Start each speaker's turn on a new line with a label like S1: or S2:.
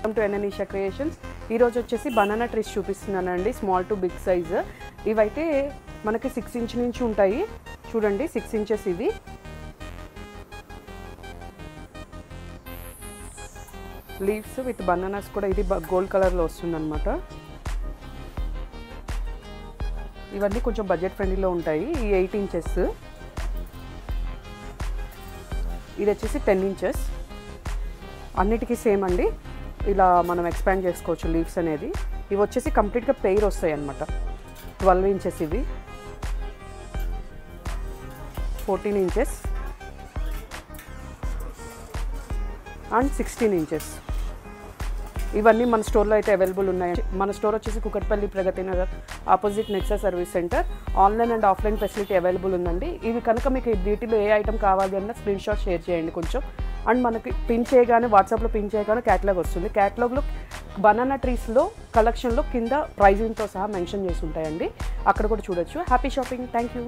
S1: Welcome to ఎన్ఎన్ఈషా creations. ఈరోజు వచ్చేసి banana trees చూపిస్తున్నానండి, స్మాల్ టు బిగ్ సైజ్. ఇవైతే మనకి 6 ఇంచ్ నుంచి ఉంటాయి. చూడండి 6 ఇంచెస్ ఇది. లీవ్స్ విత్ బనానాస్ కూడా ఇది గోల్డ్ కలర్లో వస్తుందన్నమాట. ఇవన్నీ కొంచెం బడ్జెట్ ఫ్రెండ్లీలో ఉంటాయి. ఈ 8 ఇంచెస్, ఇది వచ్చేసి 10 ఇంచెస్. అన్నిటికీ సేమ్ అండి, ఇలా మనం ఎక్స్పాండ్ చేసుకోవచ్చు లీవ్స్ అనేది. ఇవి వచ్చేసి కంప్లీట్గా పెయిర్ వస్తాయి అన్నమాట. 12 ఇంచెస్ ఇవి, 14 ఇంచెస్ అండ్ 16 ఇంచెస్. ఇవన్నీ మన స్టోర్లో అయితే అవైలబుల్ ఉన్నాయి. మన స్టోర్ వచ్చేసి Kukatpally Pragathi Nagar opposite Nexa service centre. Online and offline facility available ఉందండి. ఇవి కనుక మీకు వీటిలో ఏ ఐటమ్ కావాలి అన్న స్క్రీన్ షాట్ షేర్ చేయండి కొంచెం. అండ్ మనకి పిన్ చేయగానే, వాట్సాప్లో పిన్ చేయగానే క్యాటలాగ్ వస్తుంది. క్యాటలాగ్లో బనానా ట్రీస్లో కలెక్షన్లో కింద ప్రైజింగ్తో సహా మెన్షన్ చేసి ఉంటాయండి, అక్కడ కూడా చూడొచ్చు. Happy shopping. Thank you.